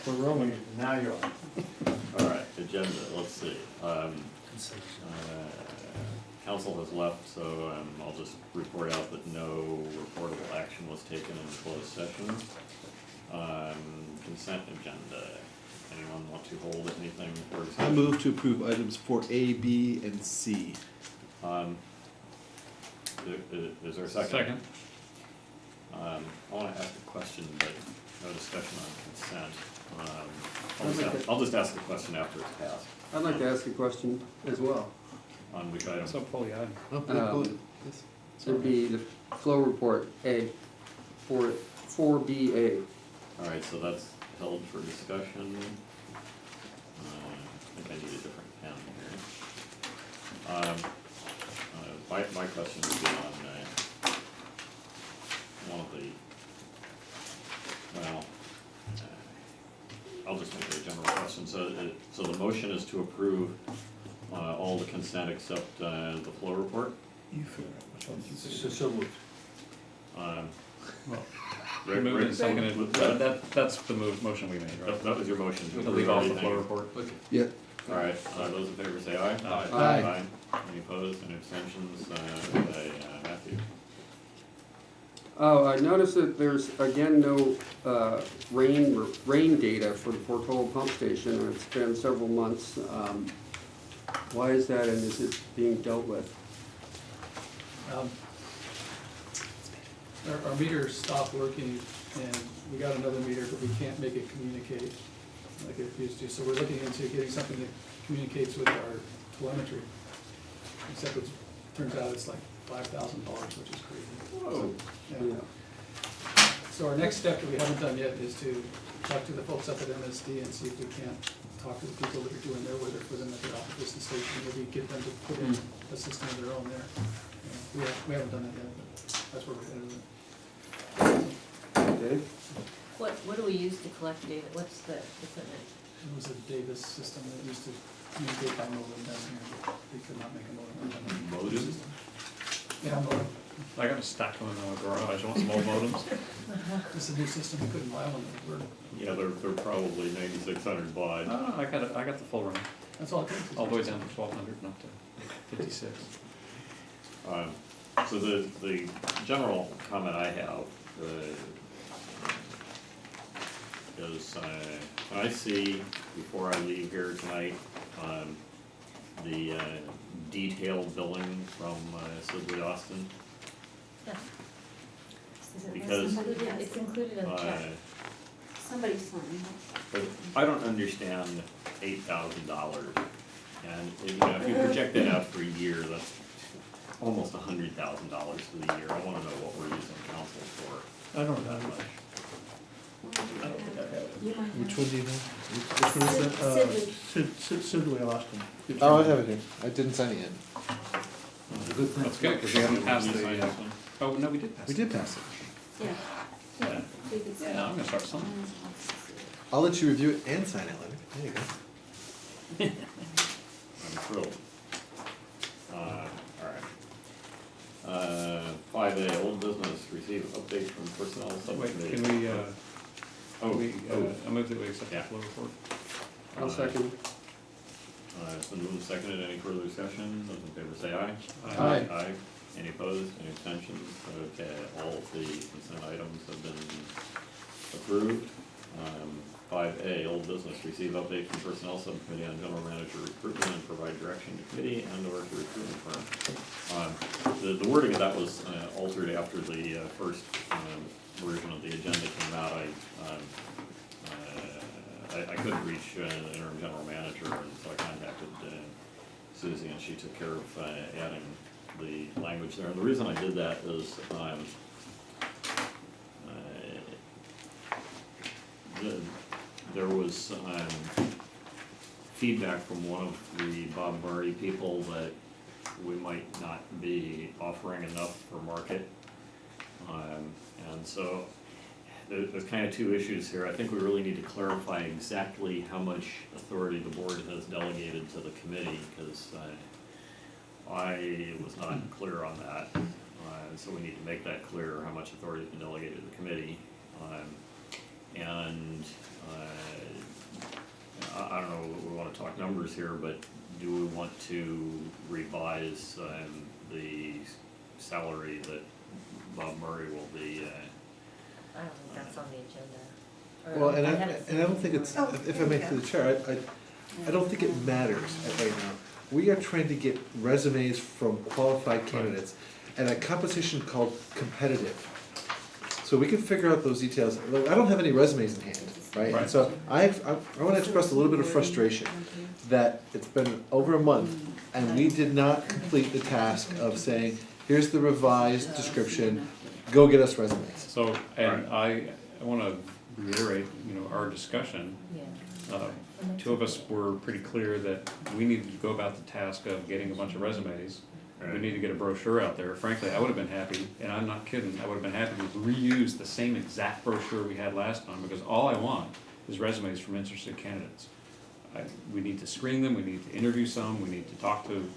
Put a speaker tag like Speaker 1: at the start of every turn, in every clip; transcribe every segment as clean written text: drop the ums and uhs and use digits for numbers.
Speaker 1: We're rolling. Now you're on.
Speaker 2: All right, agenda, let's see. Council has left, so I'll just report out that no reportable action was taken in closed session. Consent agenda. Anyone want to hold anything for discussion?
Speaker 3: I move to approve items for A, B, and C.
Speaker 2: Is there a second?
Speaker 1: Second.
Speaker 2: I want to ask a question, but no discussion on consent. I'll just ask the question after it's passed.
Speaker 4: I'd like to ask a question as well.
Speaker 2: On which item?
Speaker 1: So pull the item.
Speaker 3: Oh, yes.
Speaker 4: It would be the flow report A, for 4BA.
Speaker 2: All right, so that's held for discussion. I think I need a different pen here. My question would be on one of the, well, I'll just make it a general question. So the motion is to approve all the consent except the flow report?
Speaker 3: You figure out which one.
Speaker 1: So moved.
Speaker 2: Well,
Speaker 1: Moved and seconded. That's the motion we made, right?
Speaker 2: that was your motion to
Speaker 1: To leave off the
Speaker 2: everything.
Speaker 1: flow report. Okay.
Speaker 3: Yeah.
Speaker 2: All right, those in favor say aye.
Speaker 3: Aye.
Speaker 2: Any opposed, any abstentions? Matthew?
Speaker 4: Oh, I noticed that there's, again, no rain data for the Portola pump station, and it's been several months. Why is that, and is it being dealt with?
Speaker 5: Our meter stopped working, and we got another meter, but we can't make it communicate like it used to. So we're looking into getting something that communicates with our telemetry. Except it turns out it's like $5,000, which is crazy.
Speaker 2: Whoa.
Speaker 5: Yeah. So our next step that we haven't done yet is to talk to the folks up at MSD and see if we can't talk to the people that are doing their weather for them at their opposition station, maybe get them to put in a system of their own there. Yeah, we haven't done that yet, but that's where we're headed with it.
Speaker 4: Dave?
Speaker 6: What do we use to collect data? What's the equipment?
Speaker 5: It was a Davis system that used to communicate by modem down here, but they could not make a modem.
Speaker 2: Modem?
Speaker 5: Yeah, modem.
Speaker 1: I got a stack of them in my garage. I want some old modems.
Speaker 5: It's a new system, we couldn't buy one that would work.
Speaker 2: Yeah, they're probably 9,600 baud.
Speaker 1: I got the full run.
Speaker 5: That's all it takes.
Speaker 1: All the way down to 1,200 and up to 56.
Speaker 2: So the general comment I have is when I see, before I leave here tonight, the detailed billing from Sidley Austin,
Speaker 6: Yeah.
Speaker 2: because
Speaker 6: It's included in the check.
Speaker 7: Somebody signed.
Speaker 2: but I don't understand $8,000, and if you project that out for a year, that's almost $100,000 for the year. I want to know what we're using council for.
Speaker 1: I don't know that much.
Speaker 2: I don't think I have it.
Speaker 7: You might have.
Speaker 3: Which one do you have? Which one is that?
Speaker 7: Sidley.
Speaker 1: Sidley Austin.
Speaker 3: Oh, I have it here. I didn't sign it yet.
Speaker 1: That's good, because we haven't passed the, oh, no, we did pass it.
Speaker 3: We did pass it.
Speaker 7: Yeah.
Speaker 1: Yeah.
Speaker 7: We could
Speaker 1: Yeah, I'm gonna start something.
Speaker 3: I'll let you review it and sign it later. There you go.
Speaker 2: I'm thrilled. All right. 5A, old business, receive updates from personnel
Speaker 1: Wait,
Speaker 2: subcommittee.
Speaker 1: can we, I move that we accept the
Speaker 2: Yeah.
Speaker 1: flow report.
Speaker 4: I'll second.
Speaker 2: It's been moved and seconded. Any further discussion? Those in favor say aye.
Speaker 3: Aye.
Speaker 2: Aye. Any opposed? Any abstentions? Okay, all of the consent items have been approved. 5A, old business, receive update from personnel subcommittee on general manager recruitment and provide direction to committee and or to recruitment firm. The wording of that was altered after the first version of the agenda came out. I couldn't reach the interim general manager, and so I contacted Susie, and she took care of adding the language there. And the reason I did that is there was feedback from one of the Bob Murray people that we might not be offering enough for market. And so there's kind of two issues here. I think we really need to clarify exactly how much authority the board has delegated to the committee, because I was not clear on that. So we need to make that clear, how much authority has been delegated to the committee. And wanna talk numbers here, but do we want to revise, the salary that Bob Murray will be,
Speaker 6: I don't think that's on the agenda. Or
Speaker 3: Well, and I
Speaker 6: haven't seen
Speaker 3: don't
Speaker 6: it
Speaker 3: think it's,
Speaker 6: before.
Speaker 3: if I may through the chair, I don't think it matters right now. We are trying to get resumes from qualified candidates and a competition called competitive. So we can figure out those details. Look, I don't have any resumes in hand, right? And
Speaker 1: Right.
Speaker 3: so I want to express a little bit of frustration that it's been over a month and we did not complete the task of saying, here's the revised description, go get us resumes.
Speaker 1: So, and I wanna reiterate, our discussion.
Speaker 6: Yeah.
Speaker 1: Two of us were pretty clear that we needed to go about the task of getting a bunch of resumes. We
Speaker 2: Right.
Speaker 1: need to get a brochure out there. Frankly, I would have been happy, and I'm not kidding, I would have been happy to reuse the same exact brochure we had last time, because all I want is resumes from interested candidates. We need to screen them, we need to interview some, we need to talk to,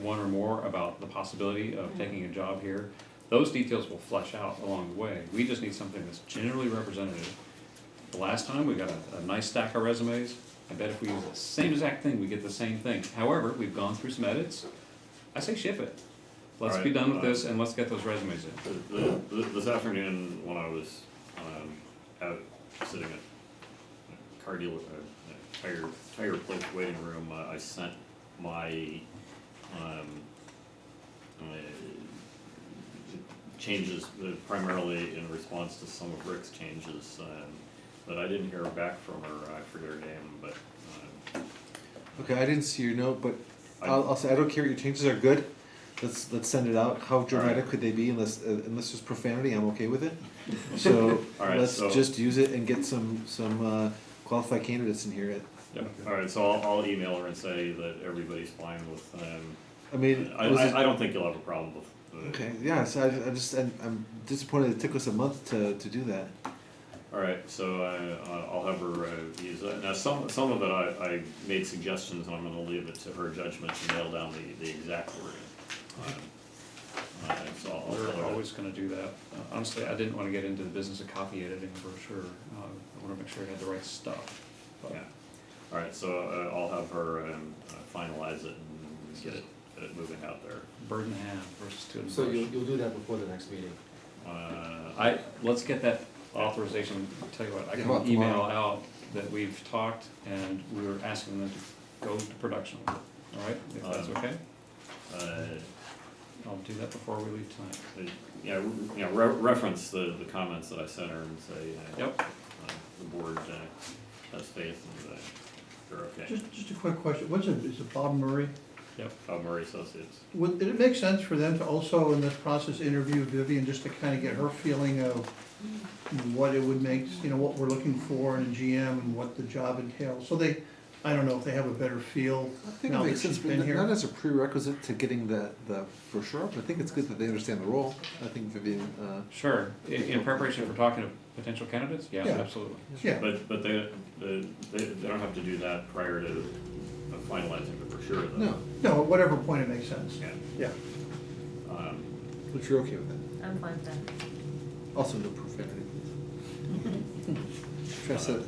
Speaker 1: one or more about the possibility of taking a job here. Those details will flesh out along the way. We just need something that's generally representative. The last time, we got a nice stack of resumes. I bet if we use the same exact thing, we get the same thing. However, we've gone through some edits. I say ship it. Let's be
Speaker 2: Alright,
Speaker 1: done with this and let's get those resumes in.
Speaker 2: This afternoon, when I was, out sitting at a car dealer, tire place waiting room, I sent my, changes primarily in response to some of Rick's changes, but I didn't hear back from her, I forget her name, but,
Speaker 3: Okay, I didn't see your note, but I'll say, I don't care, your changes are good. Let's send it out. How dramatic could they be unless there's profanity, I'm okay with it. So,
Speaker 2: Alright,
Speaker 3: let's
Speaker 2: so-
Speaker 3: just use it and get some qualified candidates in here.
Speaker 2: yeah, alright, so I'll email her and say that everybody's fine with,
Speaker 3: I mean,
Speaker 2: I
Speaker 3: was it-
Speaker 2: don't think you'll have a problem with.
Speaker 3: okay, yeah, so I'm disappointed it took us a month to do that.
Speaker 2: Alright, so I'll have her use that. Now, some of it I made suggestions, and I'm gonna leave it to her judgment to nail down the exact wording. So I'll tell
Speaker 1: We're
Speaker 2: her
Speaker 1: always gonna do that. Honestly, I didn't wanna get into the business of copy editing a brochure. I wanna make sure it had the right stuff. But-
Speaker 2: Yeah, alright, so I'll have her finalize it and get it moving out there.
Speaker 1: Bird in hand versus two in the
Speaker 8: So
Speaker 1: bush.
Speaker 8: you'll do that before the next meeting?
Speaker 1: Let's get that authorization. Tell you what, I
Speaker 3: Yeah,
Speaker 1: can
Speaker 3: about
Speaker 1: email
Speaker 3: tomorrow.
Speaker 1: out that we've talked and we were asking them to go to production with it. All right, if that's okay? I'll do that before we leave tonight.
Speaker 2: Reference the comments that I sent her and say,
Speaker 1: Yep.
Speaker 2: the board has faith and they're okay.
Speaker 9: Just a quick question, is it Bob Murray?
Speaker 1: Yep.
Speaker 2: Murray Associates.
Speaker 9: Did it make sense for them to also, in this process, interview Vivian, just to kind of get her feeling of what it would make, what we're looking for in a GM and what the job entails? So I don't know if they have a better feel
Speaker 3: I think it
Speaker 9: now that
Speaker 3: makes sense,
Speaker 9: she's
Speaker 3: but
Speaker 9: been
Speaker 3: not
Speaker 9: here.
Speaker 3: as a prerequisite to getting the brochure, but I think it's good that they understand the role. I think Vivian,
Speaker 1: Sure. In preparation for talking to potential candidates? Yeah,
Speaker 3: Yeah.
Speaker 1: absolutely.
Speaker 9: Yeah,
Speaker 2: But they don't have to do that prior to finalizing the brochure though.
Speaker 3: no,
Speaker 9: no, at whatever point it makes sense.
Speaker 2: Yeah.
Speaker 9: Yeah.
Speaker 3: but you're okay with that.
Speaker 6: I'm fine with that.
Speaker 3: Also no profanity.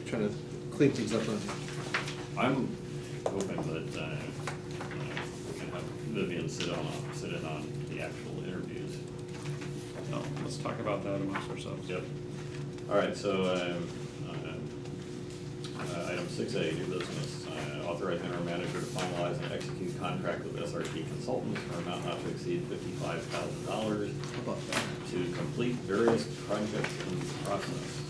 Speaker 3: Trying to clean things up on you.
Speaker 2: I'm hoping that we can have Vivian sit in on the actual interviews.
Speaker 1: No, let's talk about that amongst ourselves.
Speaker 2: Yep. All right, so item 6A, new business, authorizing our manager to finalize and execute contract with SRT Consultants for an amount not to exceed $55,000
Speaker 3: How about that?
Speaker 2: to complete various projects in process.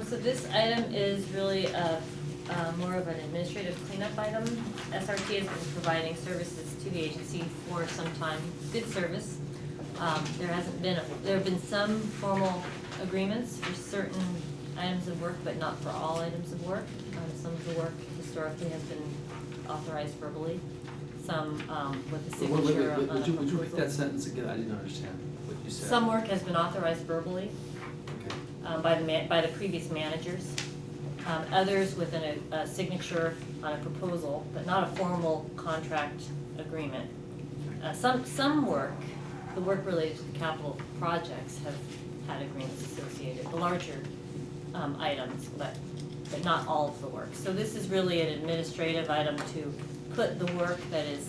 Speaker 6: So this item is really more of an administrative cleanup item. SRT has been providing services to the agency for some time, good service. There have been some formal agreements for certain items of work, but not for all items of work. Some of the work historically has been authorized verbally, some with the
Speaker 8: Wait,
Speaker 6: signature on a
Speaker 8: would you repeat
Speaker 6: proposal.
Speaker 8: that sentence again? I didn't understand what you said.
Speaker 6: Some work has been authorized verbally
Speaker 8: Okay.
Speaker 6: by the previous managers. Others with a signature on a proposal, but not a formal contract agreement. Some work, the work related to the capital projects have had agreements associated, the larger items, but but not all of the work. So this is really an administrative item to put the work that is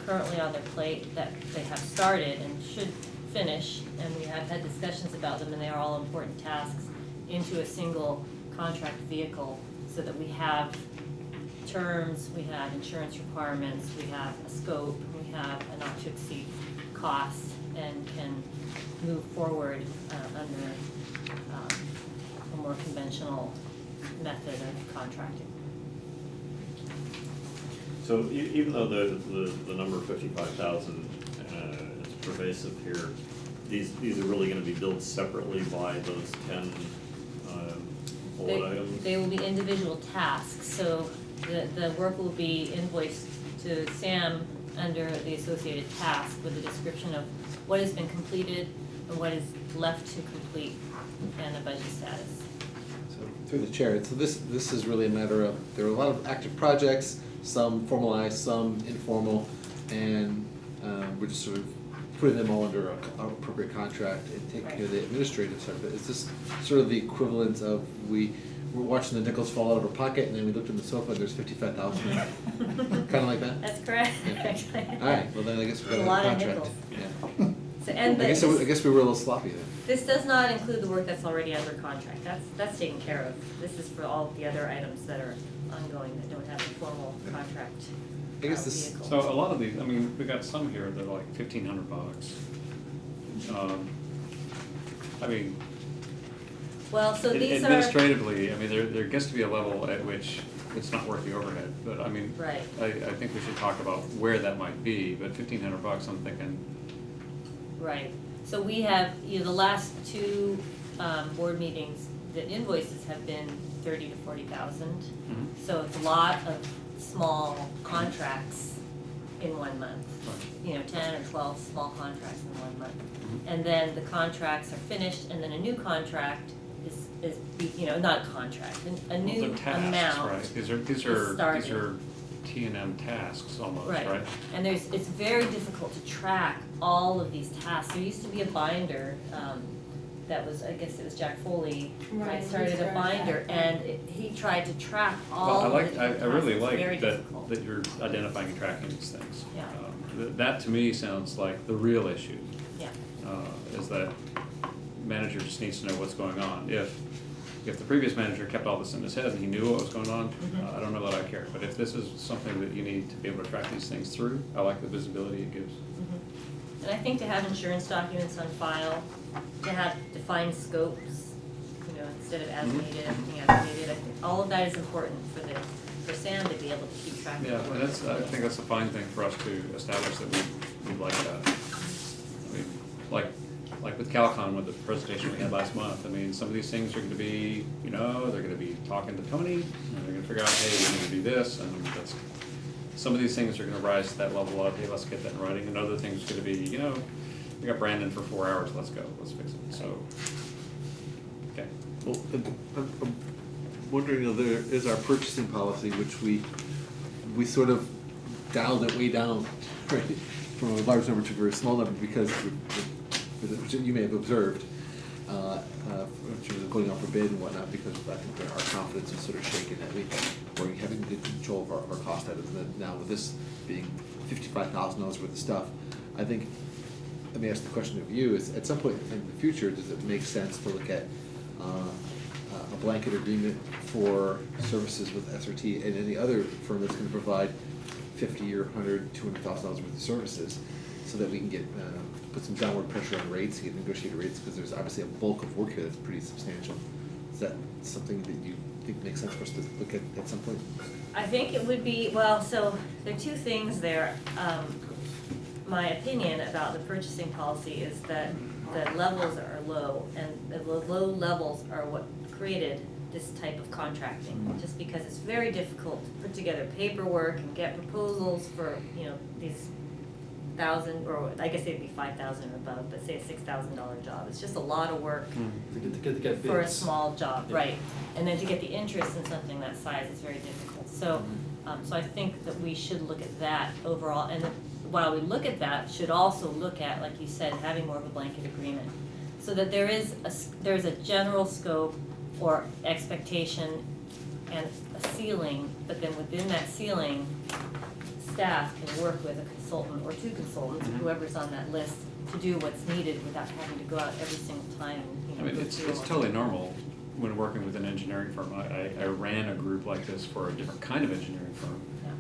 Speaker 6: currently on their plate that they have started and should finish, and we have had discussions about them, and they are all important tasks, into a single contract vehicle, so that we have terms, we have insurance requirements, we have a scope, we have a not to exceed cost, and can move forward under a more conventional method of contracting.
Speaker 2: So even though the number 55,000 is pervasive here, these are really gonna be billed separately by those 10 bullet items?
Speaker 6: They will be individual tasks, so the work will be invoiced to Sam under the associated task with a description of what has been completed and what is left to complete and the budget status.
Speaker 3: So, through the chair, so this is really a matter of, there are a lot of active projects, some formalized, some informal, and we're just sort of putting them all under an appropriate contract and taking care of the administrative side. But is this sort of the equivalent of we're watching the nickels fall out of our pocket, and then we looked in the sofa and there's 55,000 in it? Kind of like that?
Speaker 6: That's correct,
Speaker 3: Yeah.
Speaker 6: actually.
Speaker 3: All right, well then I guess we've got
Speaker 6: A
Speaker 3: a
Speaker 6: lot of
Speaker 3: contract.
Speaker 6: nickels.
Speaker 3: Yeah.
Speaker 6: So, and
Speaker 3: I guess we were a little sloppy then.
Speaker 6: this does not include the work that's already under contract. That's taken care of. This is for all of the other items that are ongoing that don't have a formal contract
Speaker 3: I guess this-
Speaker 6: vehicle.
Speaker 1: So a lot of these, I mean, we got some here that are like $1,500. I mean,
Speaker 6: Well, so these are,
Speaker 1: administratively, I mean, there gets to be a level at which it's not worth the overhead, but I mean,
Speaker 6: right.
Speaker 1: I think we should talk about where that might be, but $1,500, I'm thinking,
Speaker 6: Right, so we have, the last two board meetings, the invoices have been 30 to 40,000.
Speaker 1: Mhm.
Speaker 6: So it's a lot of small contracts in 1 month.
Speaker 1: Right.
Speaker 6: 10 or 12 small contracts in 1 month.
Speaker 1: Mhm.
Speaker 6: And then the contracts are finished, and then a new contract is not a contract, a new
Speaker 1: Well, they're tasks,
Speaker 6: amount.
Speaker 1: right? These
Speaker 6: is
Speaker 1: are
Speaker 6: started.
Speaker 1: T&M tasks almost,
Speaker 6: Right,
Speaker 1: right?
Speaker 6: and it's very difficult to track all of these tasks. There used to be a binder, that was, I guess it was Jack Foley,
Speaker 7: Right, he
Speaker 6: started a
Speaker 7: started
Speaker 6: binder,
Speaker 7: that,
Speaker 6: and he tried to track all
Speaker 1: Well,
Speaker 6: of the different
Speaker 1: I
Speaker 6: tasks.
Speaker 1: really
Speaker 6: It's very
Speaker 1: like
Speaker 6: difficult.
Speaker 1: that you're identifying and tracking these things.
Speaker 6: Yeah.
Speaker 1: That to me sounds like the real issue,
Speaker 6: Yeah,
Speaker 1: is that manager just needs to know what's going on. If the previous manager kept all this in his head and he knew what was going on,
Speaker 6: Mhm.
Speaker 1: I don't know that I care. But if this is something that you need to be able to track these things through, I like the visibility it gives.
Speaker 6: mhm. And I think to have insurance documents on file, to have defined scopes, instead of as
Speaker 1: Mhm.
Speaker 6: needed, everything as needed, I think all of that is important for Sam to be able to keep track of.
Speaker 1: Yeah,
Speaker 6: the
Speaker 1: and
Speaker 6: work.
Speaker 1: I think that's a fine thing for us to establish that we'd like that. I mean, like with Calcon, with the presentation we had last month, I mean, some of these things are gonna be, they're gonna be talking to Tony, and they're gonna figure out, hey, we need to do this, and that's, some of these things are gonna rise to that level of, hey, let's get that in writing, and other things are gonna be, we got Brandon for 4 hours, let's go, let's fix it, so, okay.
Speaker 3: Well, I'm wondering, there is our purchasing policy, which we sort of dialed it way down, right, from a large number to a very small number, because which you may have observed, in terms of going out for bid and whatnot, because I think that our confidence is sort of shaken that we're having good control of our cost items. And now with this being $55,000 worth of stuff, I think, let me ask the question of you, is at some point in the future, does it make sense to look at a blanket agreement for services with SRT and any other firm that's gonna provide $50 or $100, $200,000 worth of services, so that we can get, put some downward pressure on rates, get negotiated rates, because there's obviously a bulk of work here that's pretty substantial. Is that something that you think makes sense for us to look at some point?
Speaker 6: I think it would be, so there are two things there. My opinion about the purchasing policy is that the levels are low, and the low levels are what created this type of contracting, just because it's very difficult to put together paperwork and get proposals for, these or I guess it'd be 5,000 or above, but say a $6,000 job. It's just a lot of work
Speaker 8: To get bids.
Speaker 6: for a small job,
Speaker 8: Yeah.
Speaker 6: right? And then to get the interest in something that size is very difficult. So, so I think that we should look at that overall, and then while we look at that, should also look at, like you said, having more of a blanket agreement, so that there's a general scope or expectation and a ceiling, but then within that ceiling, staff can work with a consultant or two consultants, or whoever's on that list, to do what's needed without having to go out every single time and,
Speaker 1: I mean,
Speaker 6: go
Speaker 1: it's
Speaker 6: through all
Speaker 1: totally normal when working with an engineering firm. I ran a group like this for a different kind of engineering firm.
Speaker 6: Yeah.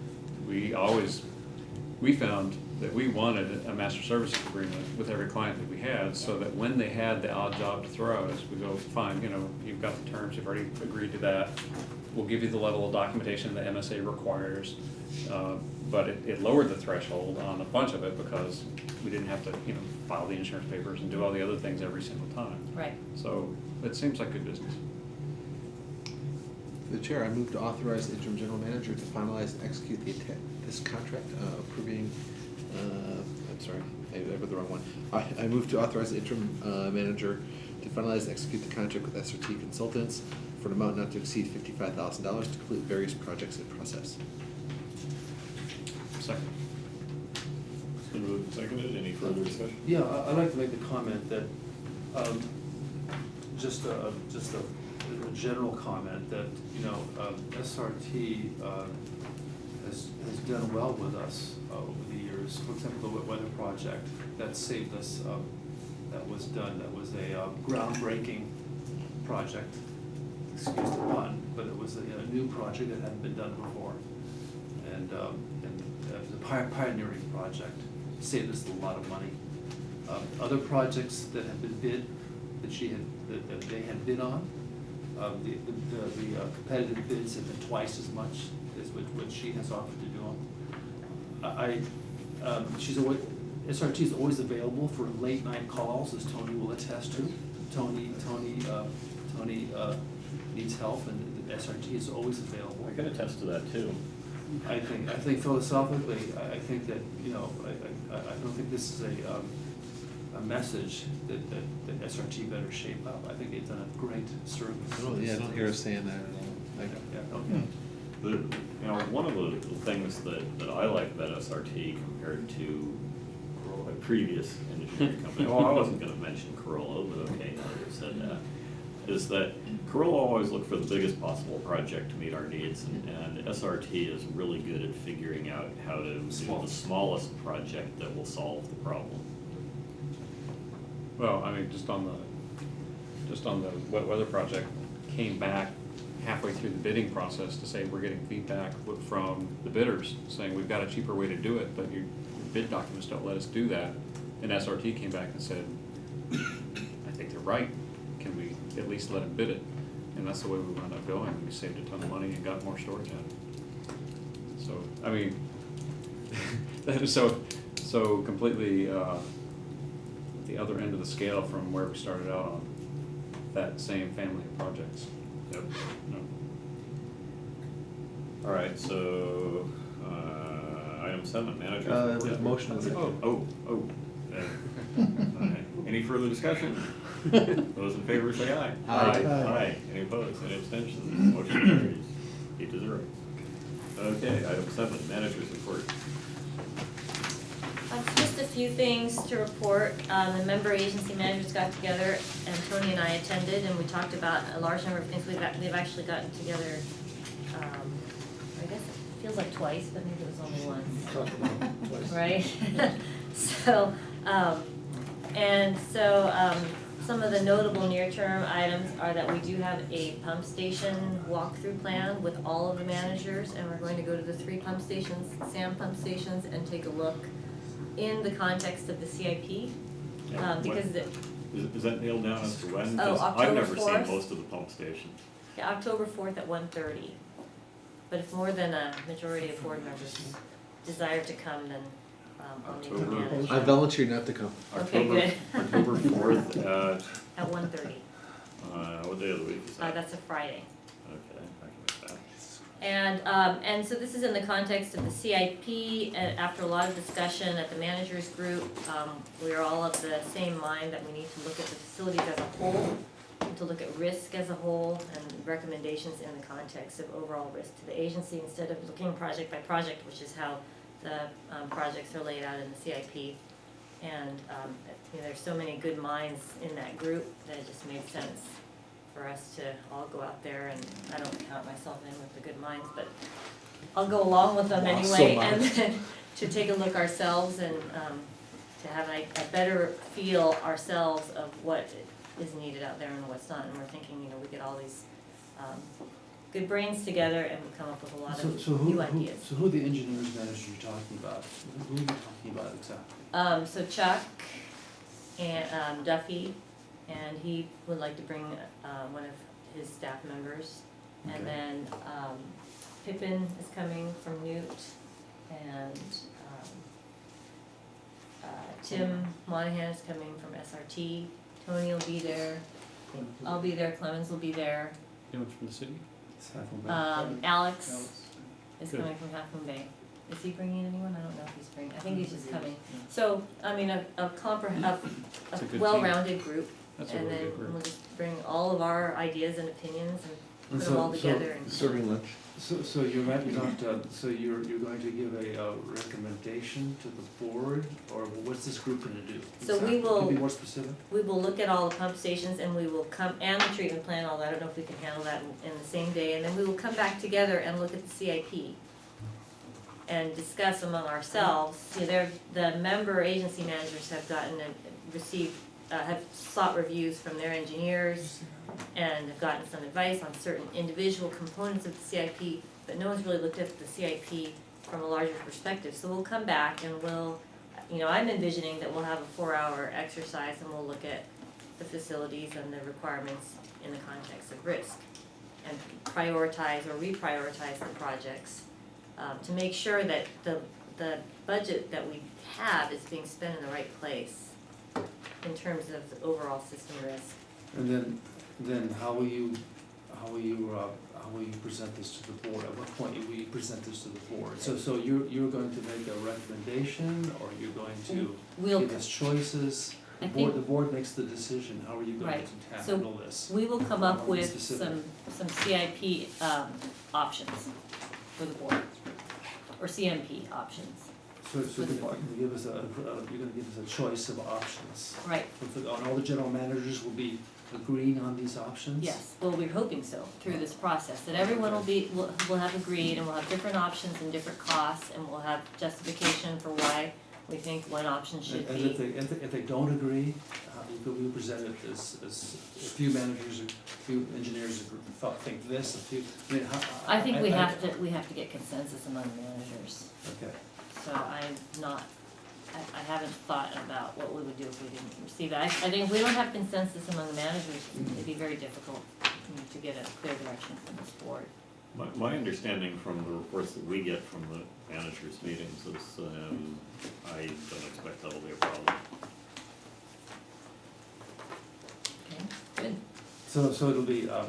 Speaker 1: We found that we wanted a master services agreement with every client that we had, so that when they had the odd job to throw at us, we go, fine, you know, you've got the terms, you've already agreed to that. We'll give you the level of documentation the MSA requires. But it lowered the threshold on a bunch of it because we didn't have to, you know, file the insurance papers and do all the other things every single time.
Speaker 6: Right.
Speaker 1: So it seems like good business.
Speaker 3: The chair, I move to authorize the interim general manager to finalize and execute this contract, approving, I'm sorry, I read the wrong one. I move to authorize the interim manager to finalize and execute the contract with SRT Consultants for an amount not to exceed $55,000 to complete various projects in process.
Speaker 1: Second.
Speaker 2: It's been moved and seconded. Any further discussion?
Speaker 8: Yeah, I'd like to make the comment that, just a general comment that, you know, SRT has done well with us over the years. For example, the wet weather project that saved us, that was a groundbreaking project. Excuse the pun, but it was a new project that hadn't been done before. And it was a pioneering project, saved us a lot of money. Other projects that have been bid, that they had bid on, the competitive bids have been twice as much as what she has offered to do them. SRT is always available for late night calls, as Tony will attest to. Tony needs help, and the SRT is always available.
Speaker 2: I can attest to that too.
Speaker 8: I think philosophically, I think that, you know, I don't think this is a message that SRT better shape up. I think they've done a great service.
Speaker 3: I don't hear us saying that at all.
Speaker 2: You know, one of the things that I like about SRT compared to a previous engineering company, well, I wasn't gonna mention Corolla, but okay, now that you've said that, is that Corolla always looked for the biggest possible project to meet our needs, and SRT is really good at figuring out how to do the smallest project that will solve the problem.
Speaker 1: Well, I mean, just on the wet weather project, came back halfway through the bidding process to say we're getting feedback from the bidders saying we've got a cheaper way to do it, but your bid documents don't let us do that. And SRT came back and said, I think they're right. Can we at least let them bid it? And that's the way we wound up going. We saved a ton of money and got more storage out of it. So, I mean, that is so completely the other end of the scale from where we started out on that same family of projects.
Speaker 2: Yep.
Speaker 1: No.
Speaker 2: All right, so, item 7, manager's
Speaker 3: There's a
Speaker 2: report.
Speaker 3: motion.
Speaker 2: Any further discussion? Those in favor say aye.
Speaker 3: Aye.
Speaker 2: Aye. Any opposed? Any abstentions? Motion carries 8-0. Okay, item 7, manager's report.
Speaker 6: Just a few things to report. The member agency managers got together, and Tony and I attended, and we talked about a large number of things. They've actually gotten together, I guess it feels like twice, but maybe it was only once.
Speaker 5: Talked about it twice.
Speaker 6: Right? Some of the notable near-term items are that we do have a pump station walkthrough plan with all of the managers, and we're going to go to the 3 pump stations, SAM pump stations, and take a look in the context of the CIP. Because
Speaker 2: Is that nailed down as to when?
Speaker 6: Oh,
Speaker 2: 'Cause I've never
Speaker 6: October 4th.
Speaker 2: seen most of the pump stations.
Speaker 6: yeah, October 4th at 1:30. But if more than a majority of board members desire to come, then I'll make a
Speaker 2: October.
Speaker 6: manager.
Speaker 3: I volunteer not to come.
Speaker 6: Okay, good.
Speaker 2: October 4th
Speaker 6: At 1:30.
Speaker 2: what day of the week is that?
Speaker 6: That's a Friday.
Speaker 2: Okay, I can make that.
Speaker 6: And so this is in the context of the CIP, and after a lot of discussion at the managers group, we are all of the same mind that we need to look at the facilities as a whole, and to look at risk as a whole, and recommendations in the context of overall risk to the agency, instead of looking project by project, which is how the projects are laid out in the CIP. And there's so many good minds in that group that it just made sense for us to all go out there, and I don't count count myself in with the good minds, but I'll go along with them
Speaker 3: Wow, so
Speaker 6: anyway,
Speaker 3: much.
Speaker 6: and then to take a look ourselves and, to have a better feel ourselves of what is needed out there and what's not, and we're thinking, we get all these, good brains together and we come up with a lot
Speaker 8: So,
Speaker 6: of
Speaker 8: so who,
Speaker 6: new ideas.
Speaker 8: so who are the engineers managers you're talking about? Who are you talking about exactly?
Speaker 6: So Chuck and Duffy, and he would like to bring one of his staff members.
Speaker 8: Okay.
Speaker 6: And then Pippin is coming from Newt, and Tim Monahan is coming from SRT. Tony will be there. I'll be there. Clemens will be there.
Speaker 1: Anyone from the city?
Speaker 6: Alex is
Speaker 1: Good.
Speaker 6: coming from Half Moon Bay. Is he bringing anyone? I don't know if he's bringing, I think he's just coming. So, I mean, a
Speaker 1: It's a good team.
Speaker 6: well-rounded group,
Speaker 1: That's a
Speaker 6: and
Speaker 1: really
Speaker 6: then
Speaker 1: good group.
Speaker 6: we'll just bring all of our ideas and opinions and
Speaker 8: And
Speaker 6: put them all
Speaker 8: so-
Speaker 6: together and.
Speaker 3: Serving lunch.
Speaker 8: So you're not, so you're going to give a recommendation to the board, or what's this group gonna do?
Speaker 6: So we
Speaker 8: Can
Speaker 6: will-
Speaker 8: you be more specific?
Speaker 6: We will look at all the pump stations and we will come, and the treatment plan, all that, I don't know if we can handle that in the same day, and then we will come back together and look at the CIP. And discuss among ourselves, the member agency managers have have sought reviews from their engineers and have gotten some advice on certain individual components of the CIP, but no one's really looked at the CIP from a larger perspective, so we'll come back and I'm envisioning that we'll have a 4-hour exercise and we'll look at the facilities and the requirements in the context of risk and prioritize or reprioritize the projects to make sure that the budget that we have is being spent in the right place in terms of the overall system risk.
Speaker 8: And then how will you present this to the board? At what point will you present this to the board? So you're going to make a recommendation, or you're going to
Speaker 6: We'll,
Speaker 8: give us choices?
Speaker 6: I
Speaker 8: The
Speaker 6: think-
Speaker 8: board makes the decision, how are you going
Speaker 6: Right.
Speaker 8: to
Speaker 6: So
Speaker 8: handle this?
Speaker 6: we will come up
Speaker 8: More
Speaker 6: with
Speaker 8: specific.
Speaker 6: some CIP options for the board, or CMP options,
Speaker 8: So you're gonna give us a choice of options.
Speaker 6: right?
Speaker 8: And all the general managers will be agreeing on these options?
Speaker 6: Yes, well, we're hoping so, through this process, that everyone will have agreed, and we'll have different options and different costs, and we'll have justification for why we think one option should
Speaker 8: And
Speaker 6: be.
Speaker 8: if they don't agree, you present it as a few managers, a few engineers think this, a few, I mean, how?
Speaker 6: I think we have to get consensus among the managers,
Speaker 8: Okay.
Speaker 6: so I haven't thought about what we would do if we didn't receive it. I think if we don't have consensus among the managers, it'd be very difficult to get a clear direction from this board.
Speaker 2: My understanding from the reports that we get from the managers' meetings is, I don't expect that'll be a problem.
Speaker 6: Okay, good.
Speaker 8: So it'll be a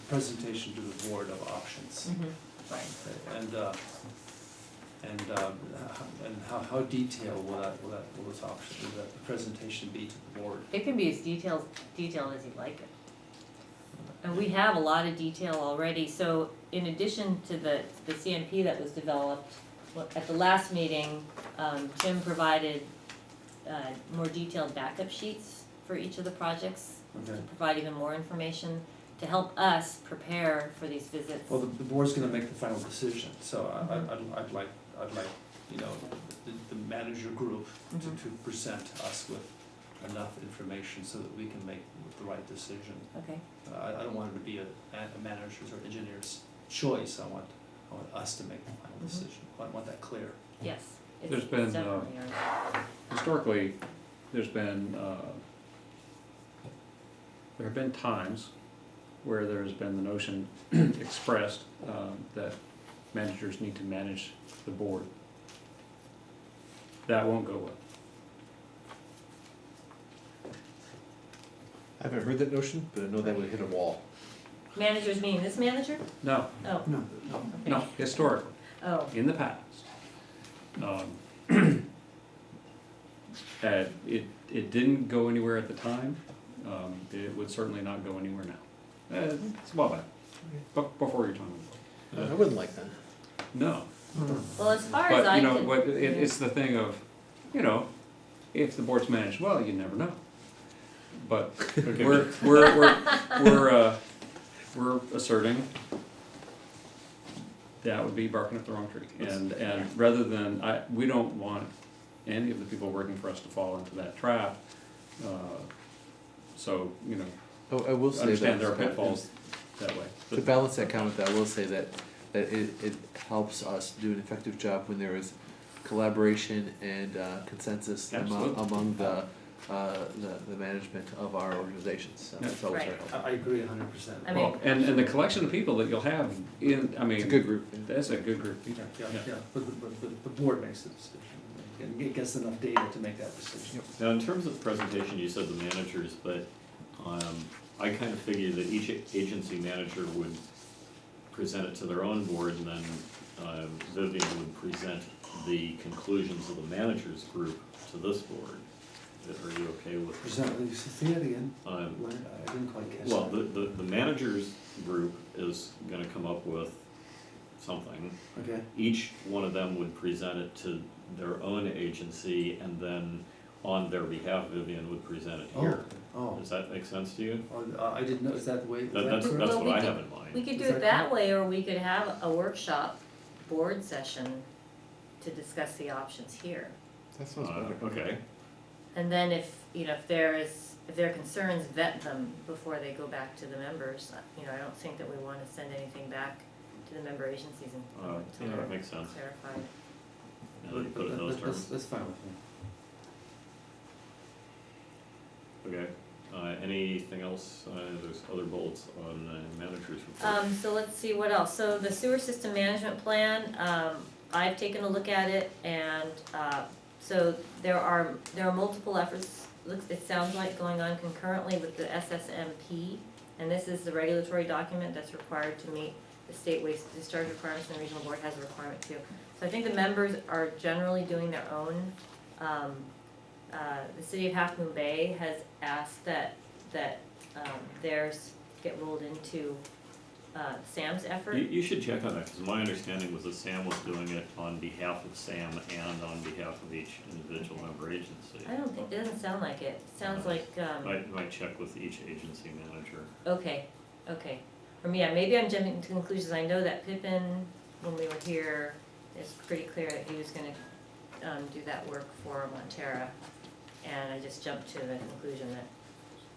Speaker 8: presentation to the board of options.
Speaker 6: Right.
Speaker 8: And how detailed will this option, will that presentation be to the board?
Speaker 6: It can be as detailed as you'd like it. And we have a lot of detail already, so in addition to the CMP that was developed, at the last meeting, Tim provided more detailed backup sheets for each of the projects, to
Speaker 8: Okay.
Speaker 6: provide even more information to help us prepare for these visits.
Speaker 8: Well, the board's gonna make the final decision, so I'd like, the manager group to present us with enough information so that we can make the right decision.
Speaker 6: Okay,
Speaker 8: I don't want it to be a manager's or engineer's choice, I want us to make the final decision, I want that clear.
Speaker 6: yes. It's
Speaker 1: There's been,
Speaker 6: definitely ours.
Speaker 1: Historically, there have been times where there's been the notion expressed that managers need to manage the board. That won't go well.
Speaker 3: I haven't heard that notion, but I know that would hit a wall.
Speaker 6: Managers meaning this manager?
Speaker 1: No,
Speaker 6: Oh,
Speaker 8: No.
Speaker 6: okay.
Speaker 1: no, historically,
Speaker 6: Oh,
Speaker 1: in the past. It didn't go anywhere at the time. It would certainly not go anywhere now. It's a while back, before your time.
Speaker 3: I wouldn't like that.
Speaker 1: No,
Speaker 6: well, as far as I
Speaker 1: but,
Speaker 6: can.
Speaker 1: but it's the thing of, if the board's managed well, you never know. But we're we're asserting, that would be barking up the wrong tree. And rather than, we don't want any of the people working for us to fall into that trap. So, you know,
Speaker 3: Oh, I will say
Speaker 1: understand
Speaker 3: that,
Speaker 1: there are pitfalls that way.
Speaker 3: to balance that comment, I will say that it helps us do an effective job when there is collaboration and consensus
Speaker 1: Absolutely.
Speaker 3: among the management of our organizations, so it's always very
Speaker 6: Right.
Speaker 3: helpful.
Speaker 8: I agree 100%.
Speaker 6: I mean-
Speaker 1: Well, and the collection of people that you'll have in, I mean.
Speaker 3: It's a good group.
Speaker 1: That's a good group.
Speaker 8: Yeah, but the board makes the decision, and it gets enough data to make that decision.
Speaker 2: Now, in terms of the presentation, you said the managers, but I kind of figured that each agency manager would present it to their own board, and then Vivian would present the conclusions of the managers group to this board. Are you okay with?
Speaker 8: Say that again,
Speaker 2: Um,
Speaker 8: Leonard, I didn't quite catch that.
Speaker 2: Well, the managers group is gonna come up with something.
Speaker 8: Okay,
Speaker 2: Each one of them would present it to their own agency, and then on their behalf, Vivian would present it here.
Speaker 8: oh,
Speaker 2: Does that make sense to you?
Speaker 8: I didn't know, is that the way? is that
Speaker 2: That's
Speaker 8: correct?
Speaker 6: Well,
Speaker 2: what
Speaker 6: we
Speaker 2: I
Speaker 6: could-
Speaker 2: have in
Speaker 6: We
Speaker 2: mind.
Speaker 6: could do
Speaker 8: Is
Speaker 6: it
Speaker 8: that
Speaker 6: that
Speaker 8: correct?
Speaker 6: way, or we could have a workshop, board session to discuss the options here.
Speaker 3: That sounds better.
Speaker 2: Okay,
Speaker 6: And then if there are concerns, vet them before they go back to the members. I don't think that we wanna send anything back to the member agencies until
Speaker 2: yeah, that
Speaker 6: they're
Speaker 2: makes sense.
Speaker 6: clarified.
Speaker 2: Now that you put it in those terms.
Speaker 8: That's fine with me.
Speaker 2: Okay, anything else? There's other bullets on managers report.
Speaker 6: So let's see what else. So the sewer system management plan, I've taken a look at it, and so there are multiple efforts, it sounds like, going on concurrently with the SSMP, and this is the regulatory document that's required to meet the state waste discharge requirements, and the regional board has a requirement too. So I think the members are generally doing their own. The city of Half Moon Bay has asked that theirs get rolled into Sam's effort.
Speaker 2: You should check on that, because my understanding was that Sam was doing it on behalf of Sam and on behalf of each individual member agency.
Speaker 6: I don't think, it doesn't sound like it. It sounds like,
Speaker 2: Might check with each agency manager.
Speaker 6: okay. Or maybe I'm jumping to conclusions. I know that Pippin, when we were here, it's pretty clear that he was gonna do that work for Montera. And I just jumped to the conclusion that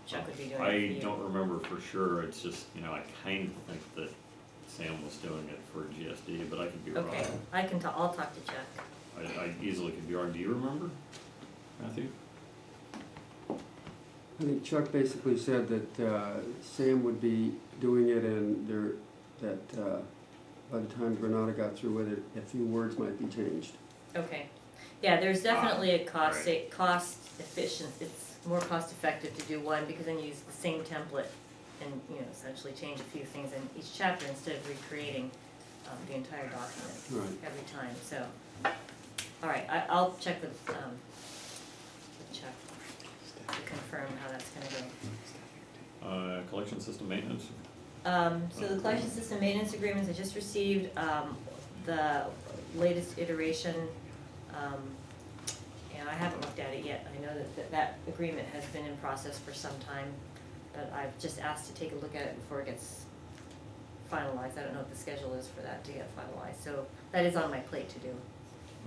Speaker 6: Chuck would be doing it for you.
Speaker 2: I don't remember for sure, it's just, I kind of think that Sam was doing it for GSD, but I could be wrong.
Speaker 6: Okay, I'll talk to Chuck.
Speaker 2: I easily could be wrong. Do you remember, Matthew?
Speaker 4: I think Chuck basically said that Sam would be doing it, and that by the time Granada got through with it, a few words might be changed.
Speaker 6: Okay. Yeah, there's definitely a cost
Speaker 2: right.
Speaker 6: efficient, it's more cost effective to do one, because then you use the same template and, essentially change a few things in each chapter instead of recreating the entire document
Speaker 4: Right.
Speaker 6: every time, so. All right, I'll check with Chuck to confirm how that's gonna go.
Speaker 2: Collection system maintenance?
Speaker 6: So the collection system maintenance agreements, I just received, the latest iteration, and I haven't looked at it yet. I know that agreement has been in process for some time, but I've just asked to take a look at it before it gets finalized. I don't know what the schedule is for that to get finalized, so that is on my plate to do.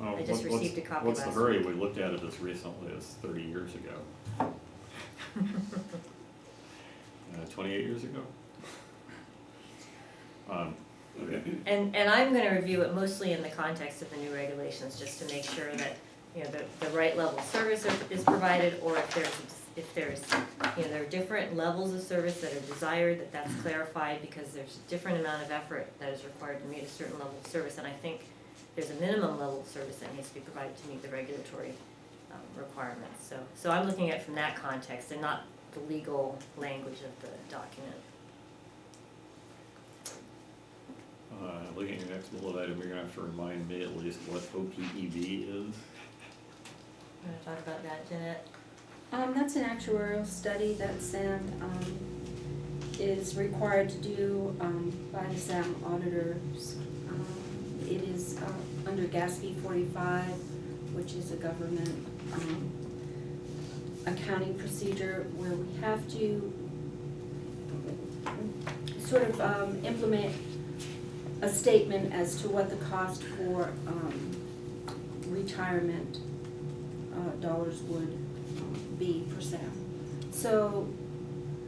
Speaker 2: Oh,
Speaker 6: I just received a copy
Speaker 2: What's the
Speaker 6: last
Speaker 2: hurry?
Speaker 6: week.
Speaker 2: We looked at it as recently as 30 years ago. 28 years ago? Okay.
Speaker 6: And I'm gonna review it mostly in the context of the new regulations, just to make sure that, the right level of service is provided, or if there's, there are different levels of service that are desired, that's clarified, because there's a different amount of effort that is required to meet a certain level of service, and I think there's a minimum level of service that needs to be provided to meet the regulatory requirements. So I'm looking at it from that context, and not the legal language of the document.
Speaker 2: Looking at your next bullet item, you're gonna have to remind me at least what OPEB is.
Speaker 6: Wanna talk about that, Jeanette?
Speaker 7: That's an actuarial study that SAM is required to do by the SAM auditors. It is under GASB 45, which is a government accounting procedure where we have to sort of implement a statement as to what the cost for retirement dollars would be per SAM. So,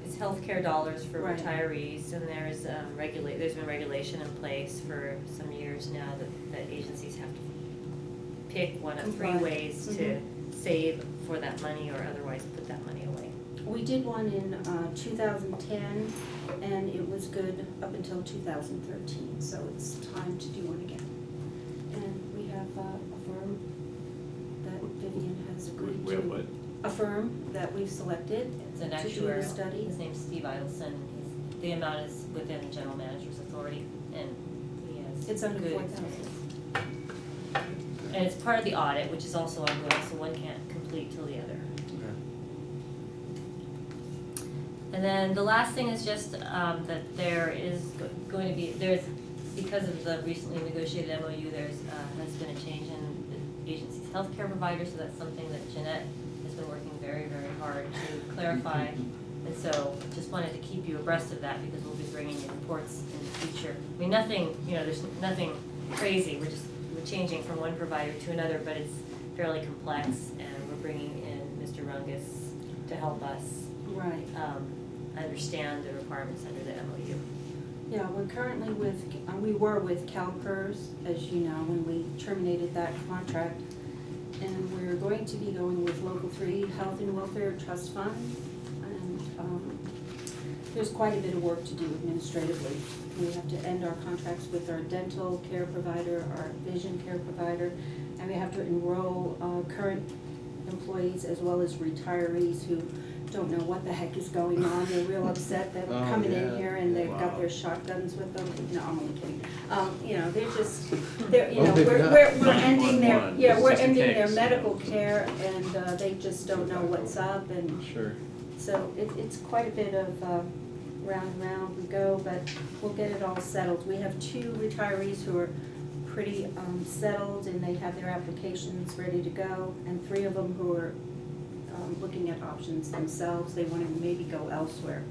Speaker 6: It's healthcare dollars for
Speaker 7: Right.
Speaker 6: retirees, and there's there's been regulation in place for some years now that agencies have to pick one of three
Speaker 7: Comply.
Speaker 6: ways to save for that money or otherwise put that money away.
Speaker 7: we did one in 2010, and it was good up until 2013, so it's time to do one again. And we have a firm that Vivian has agreed
Speaker 2: We have what?
Speaker 7: to, a firm that we've selected
Speaker 6: It's an
Speaker 7: to do
Speaker 6: actuary.
Speaker 7: the study.
Speaker 6: His name's Steve Idelson. The amount is within the general manager's authority, and he has
Speaker 7: It's under
Speaker 6: good
Speaker 7: 4,000.
Speaker 6: experience. And it's part of the audit, which is also ongoing, so one can't complete till the other. And then the last thing is just that there is going to be, because of the recently negotiated MOU, has been a change in the agency's healthcare provider, so that's something that Jeanette has been working very, very hard to clarify. And so just wanted to keep you abreast of that because we'll be bringing you reports in the future. I mean, nothing, there's nothing crazy, we're changing from one provider to another, but it's fairly complex, and we're bringing in Mr. Rungus to help us
Speaker 7: Right.
Speaker 6: understand the requirements under the MOU.
Speaker 7: Yeah, we're currently we were with CalPERS, as you know, when we terminated that contract. And we're going to be going with Local 3 Health and Welfare Trust Fund. And there's quite a bit of work to do administratively. We have to end our contracts with our dental care provider, our vision care provider, and we have to enroll current employees as well as retirees who don't know what the heck is going on. They're real upset. They're
Speaker 3: Oh,
Speaker 7: coming in
Speaker 3: yeah.
Speaker 7: here and they've got
Speaker 2: Wow.
Speaker 7: their shotguns with them. No, I'm only kidding. They're just,
Speaker 3: Oh, they've got-
Speaker 7: we're ending their,
Speaker 2: 911,
Speaker 7: yeah, we're
Speaker 2: just in
Speaker 7: ending their
Speaker 2: case.
Speaker 7: medical care, and they just don't know what's up, and
Speaker 3: Sure.
Speaker 7: so it's quite a bit of round and round we go, but we'll get it all settled. We have 2 retirees who are pretty settled, and they have their applications ready to go, and 3 of them who are looking at options themselves. They want to maybe go elsewhere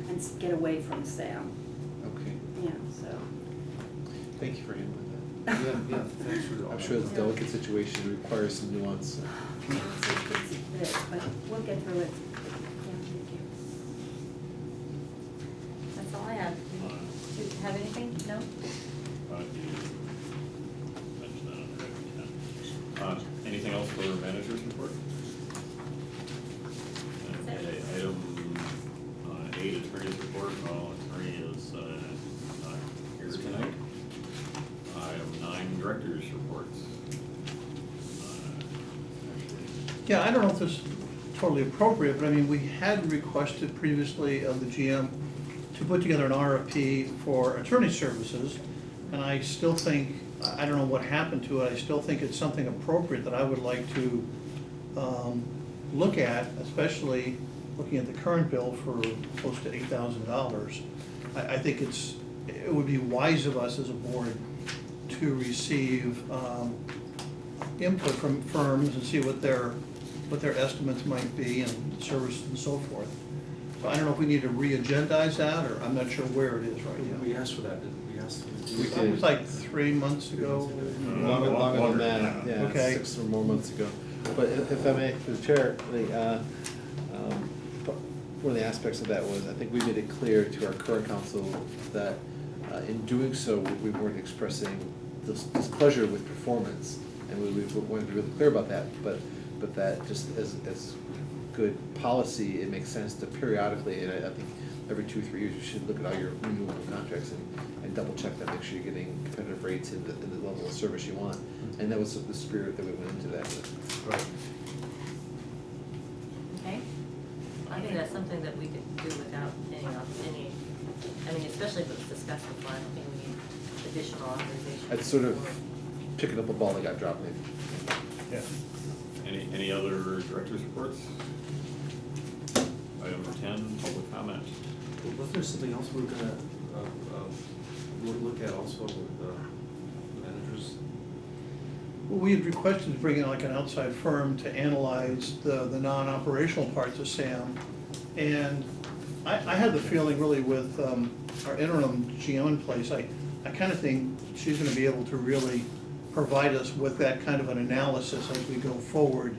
Speaker 7: and get away from SAM,
Speaker 3: Okay,
Speaker 7: yeah, so.
Speaker 3: thank you for handling
Speaker 8: Yeah, thanks for
Speaker 3: that.
Speaker 8: all
Speaker 3: I'm
Speaker 8: that.
Speaker 3: sure it's a delicate situation, requires some nuance.
Speaker 7: It's a bit, but we'll get through it. Yeah, thank you.
Speaker 6: That's all I have. Do you have anything? No?
Speaker 2: Anything else for manager's report?
Speaker 6: That's it.
Speaker 2: Item 8, attorney's report. Well, attorney is not here tonight. Item 9, director's reports.
Speaker 9: Yeah, I don't know if this is totally appropriate, but I mean, we had requested previously of the GM to put together an RFP for attorney services, and I still think, I don't know what happened to it, I still think it's something appropriate that I would like to look at, especially looking at the current bill for close to $8,000. I think it would be wise of us as a board to receive input from firms and see what their estimates might be and services and so forth. So I don't know if we need to re-agendize that, or I'm not sure where it is right now.
Speaker 8: We asked for that, didn't we? We asked them to do
Speaker 3: We
Speaker 8: that.
Speaker 9: It was like 3 months ago.
Speaker 3: Longer than that, yeah,
Speaker 9: Okay.
Speaker 3: 6 or more months ago. But if I may, through the chair, one of the aspects of that was, I think we made it clear to our current council that in doing so, we weren't expressing displeasure with performance. And we wanted to be really clear about that, but that just as good policy, it makes sense to periodically, and I think every 2 or 3 years, you should look at all your renewable contracts and double check that, make sure you're getting competitive rates in the level of service you want. And that was the spirit that we went into that with.
Speaker 8: Right.
Speaker 6: Okay. I think that's something that we could do without any, especially if it was discussed before, I don't think we need additional authorization.
Speaker 3: It's sort of picking up a ball that got dropped maybe.
Speaker 9: Yeah.
Speaker 2: Any other director's reports? Item 10, public comment.
Speaker 8: Well, wasn't there something else we were gonna look at also with managers?
Speaker 9: Well, we had requested to bring in like an outside firm to analyze the non-operational parts of SAM. And I had the feeling really with our interim GM in place, I kind of think she's gonna be able to really provide us with that kind of an analysis as we go forward,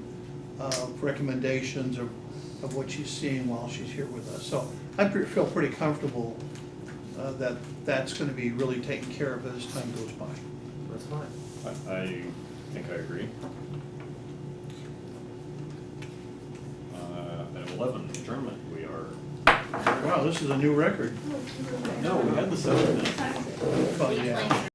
Speaker 9: recommendations of what she's seeing while she's here with us. So I feel pretty comfortable that that's gonna be really taken care of as time goes by.
Speaker 3: That's fine.
Speaker 2: I think I agree. Item 11, adjournment, we are.
Speaker 9: Wow, this is a new record.
Speaker 2: No, we had the 7 minutes.
Speaker 9: Well, yeah.